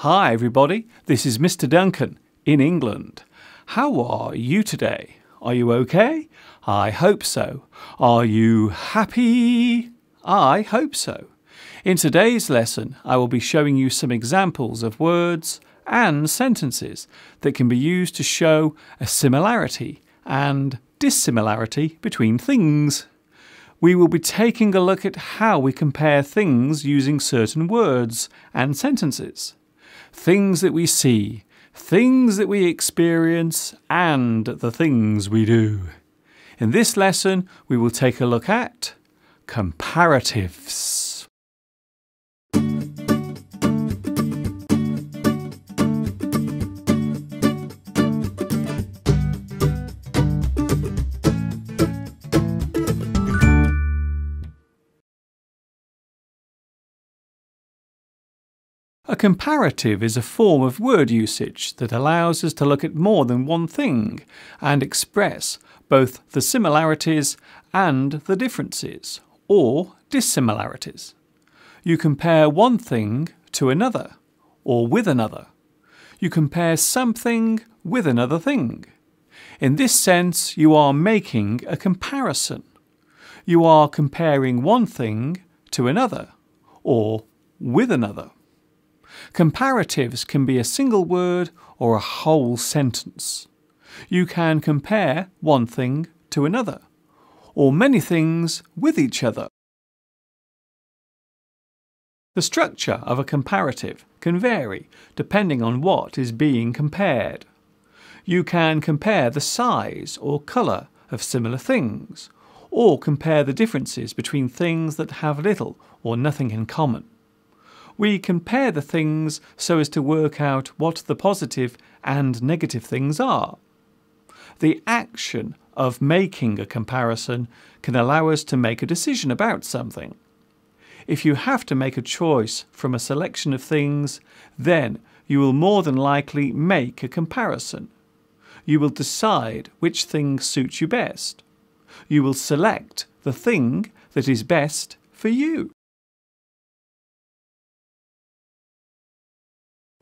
Hi everybody, this is Mr. Duncan in England. How are you today? Are you okay? I hope so. Are you happy? I hope so. In today's lesson, I will be showing you some examples of words and sentences that can be used to show a similarity and dissimilarity between things. We will be taking a look at how we compare things using certain words and sentences. Things that we see, things that we experience, and the things we do. In this lesson, we will take a look at comparatives. A comparative is a form of word usage that allows us to look at more than one thing and express both the similarities and the differences, or dissimilarities. You compare one thing to another, or with another. You compare something with another thing. In this sense, you are making a comparison. You are comparing one thing to another, or with another. Comparatives can be a single word or a whole sentence. You can compare one thing to another, or many things with each other. The structure of a comparative can vary depending on what is being compared. You can compare the size or colour of similar things, or compare the differences between things that have little or nothing in common. We compare the things so as to work out what the positive and negative things are. The action of making a comparison can allow us to make a decision about something. If you have to make a choice from a selection of things, then you will more than likely make a comparison. You will decide which thing suits you best. You will select the thing that is best for you.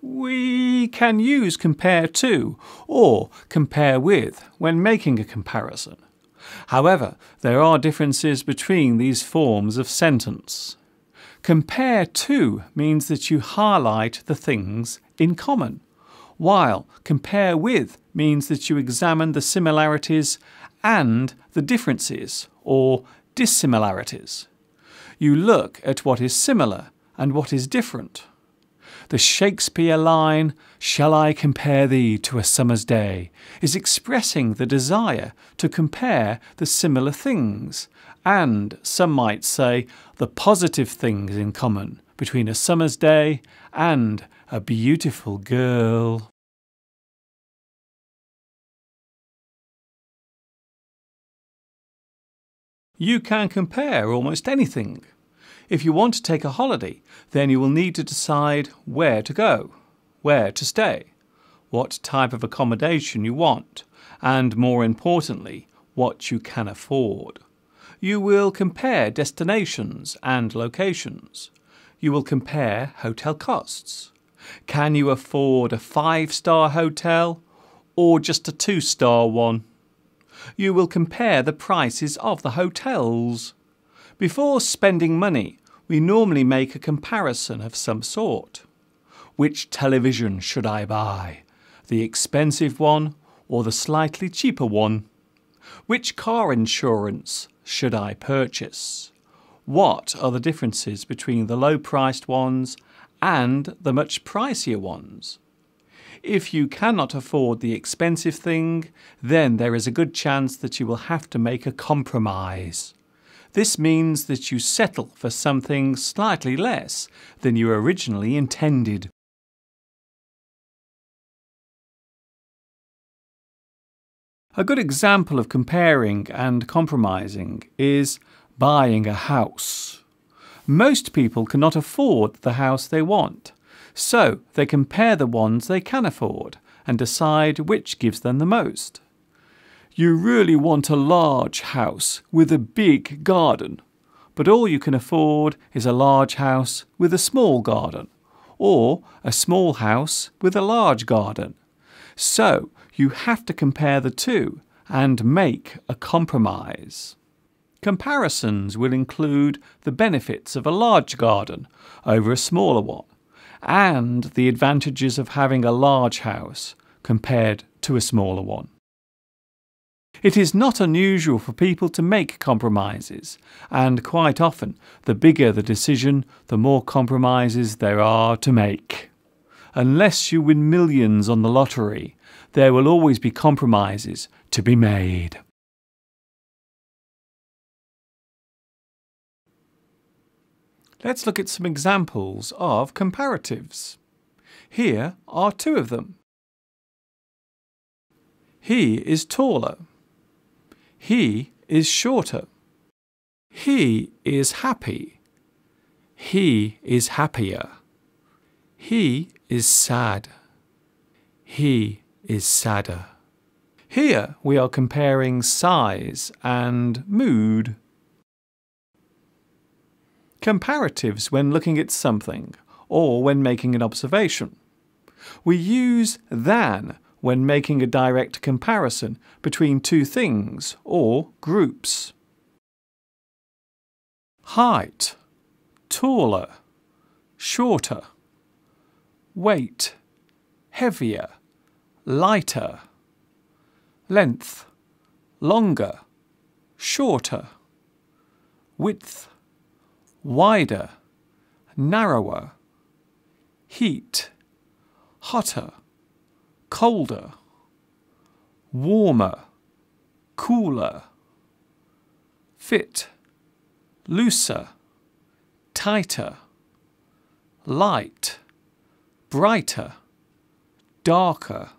We can use compare to or compare with when making a comparison. However, there are differences between these forms of sentence. Compare to means that you highlight the things in common, while compare with means that you examine the similarities and the differences or dissimilarities. You look at what is similar and what is different. The Shakespeare line, "Shall I compare thee to a summer's day?" is expressing the desire to compare the similar things, and some might say the positive things in common between a summer's day and a beautiful girl. You can compare almost anything. If you want to take a holiday, then you will need to decide where to go, where to stay, what type of accommodation you want, and more importantly, what you can afford. You will compare destinations and locations. You will compare hotel costs. Can you afford a 5-star hotel or just a 2-star one? You will compare the prices of the hotels. Before spending money, we normally make a comparison of some sort. Which television should I buy? The expensive one or the slightly cheaper one? Which car insurance should I purchase? What are the differences between the low-priced ones and the much pricier ones? If you cannot afford the expensive thing, then there is a good chance that you will have to make a compromise. This means that you settle for something slightly less than you originally intended. A good example of comparing and compromising is buying a house. Most people cannot afford the house they want, so they compare the ones they can afford and decide which gives them the most. You really want a large house with a big garden, but all you can afford is a large house with a small garden, or a small house with a large garden. So you have to compare the two and make a compromise. Comparisons will include the benefits of a large garden over a smaller one, and the advantages of having a large house compared to a smaller one. It is not unusual for people to make compromises, and quite often, the bigger the decision, the more compromises there are to make. Unless you win millions on the lottery, there will always be compromises to be made. Let's look at some examples of comparatives. Here are two of them. He is taller. He is shorter. He is happy. He is happier. He is sad. He is sadder. Here we are comparing size and mood. Comparatives when looking at something or when making an observation. We use than when making a direct comparison between two things or groups. Height, taller, shorter. Weight, heavier, lighter. Length, longer, shorter. Width, wider, narrower. Heat, hotter, colder. Warmer, cooler. Fit, looser, tighter. Light, brighter, darker.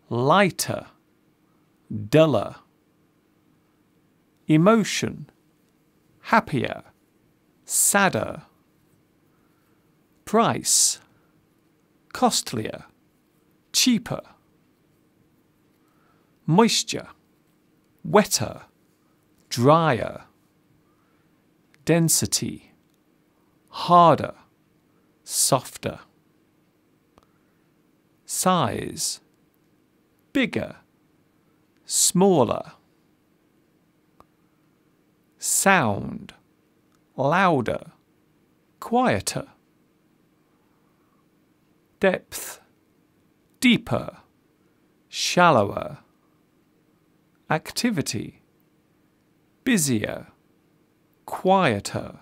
Lighter, duller. Emotion, happier, sadder. Price, costlier, cheaper. Moisture, wetter, drier. Density, harder, softer. Size, bigger, smaller. Sound, louder, quieter. Depth, deeper, shallower. Activity, busier, quieter.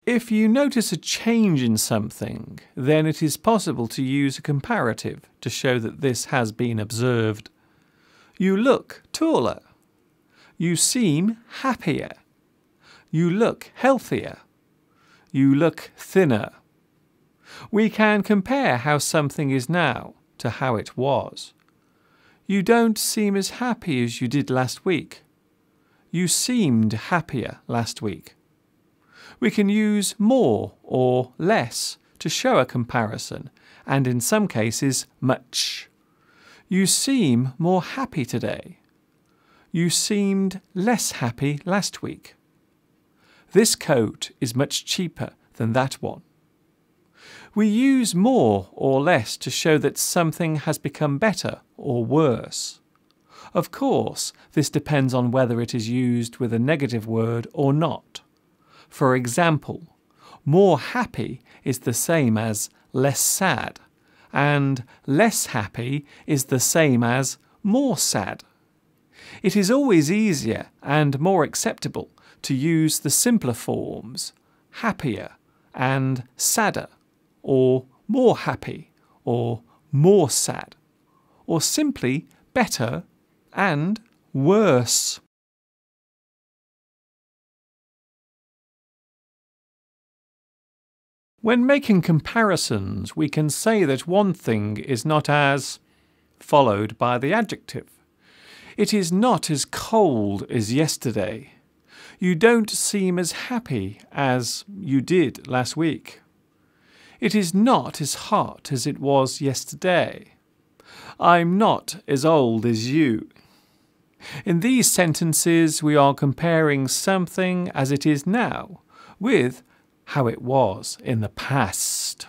If you notice a change in something, then it is possible to use a comparative to show that this has been observed. You look taller. You seem happier. You look healthier. You look thinner. We can compare how something is now to how it was. You don't seem as happy as you did last week. You seemed happier last week. We can use more or less to show a comparison, and in some cases, much. You seem more happy today. You seemed less happy last week. This coat is much cheaper than that one. We use more or less to show that something has become better or worse. Of course, this depends on whether it is used with a negative word or not. For example, more happy is the same as less sad, and less happy is the same as more sad. It is always easier and more acceptable to use the simpler forms, happier and sadder, or more happy, or more sad, or simply better and worse. When making comparisons, we can say that one thing is not as, followed by the adjective. It is not as cold as yesterday. You don't seem as happy as you did last week. It is not as hot as it was yesterday. I'm not as old as you. In these sentences, we are comparing something as it is now with how it was in the past.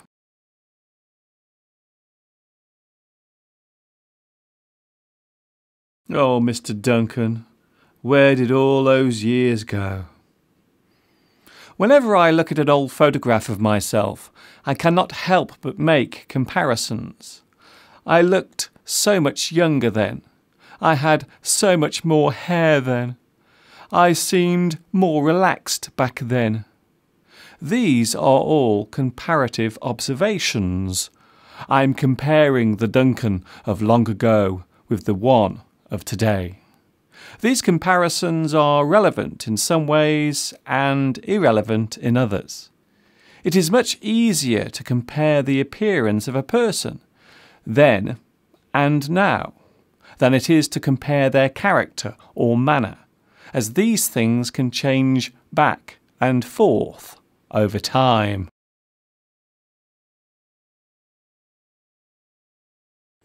Oh, Mr. Duncan, where did all those years go? Whenever I look at an old photograph of myself, I cannot help but make comparisons. I looked so much younger then. I had so much more hair then. I seemed more relaxed back then. These are all comparative observations. I'm comparing the Duncan of long ago with the one of today. These comparisons are relevant in some ways and irrelevant in others. It is much easier to compare the appearance of a person then and now than it is to compare their character or manner, as these things can change back and forth over time.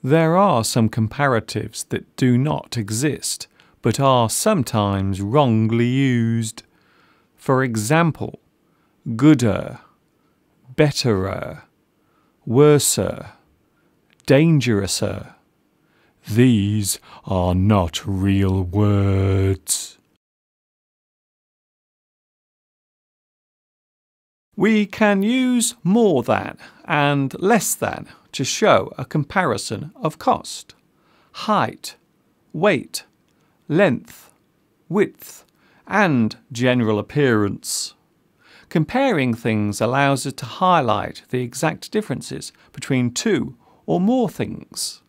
There are some comparatives that do not exist, but are sometimes wrongly used. For example, gooder, betterer, worser, dangerouser. These are not real words. We can use more than and less than to show a comparison of cost, height, weight, length, width, and general appearance. Comparing things allows us to highlight the exact differences between two or more things.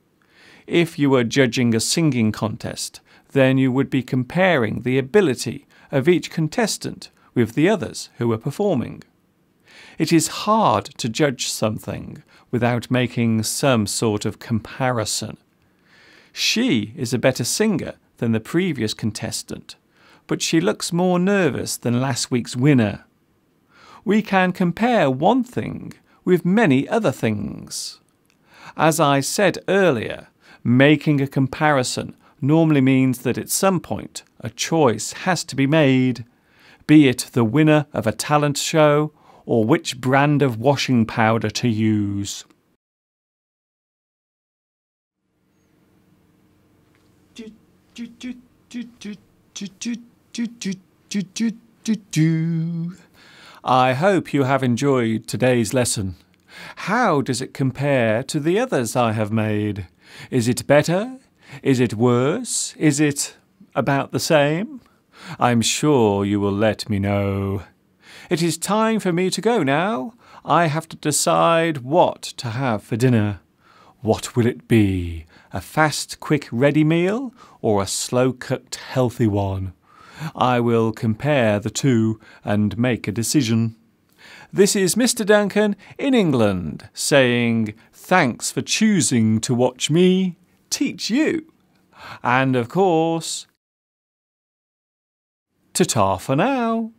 If you were judging a singing contest, then you would be comparing the ability of each contestant with the others who were performing. It is hard to judge something without making some sort of comparison. She is a better singer than the previous contestant, but she looks more nervous than last week's winner. We can compare one thing with many other things. As I said earlier, making a comparison normally means that at some point a choice has to be made, be it the winner of a talent show or which brand of washing powder to use. I hope you have enjoyed today's lesson. How does it compare to the others I have made? Is it better? Is it worse? Is it about the same? I'm sure you will let me know. It is time for me to go now. I have to decide what to have for dinner. What will it be? A fast, quick, ready meal or a slow-cooked, healthy one? I will compare the two and make a decision. This is Mr. Duncan in England saying thanks for choosing to watch me teach you. And of course, ta-ta for now.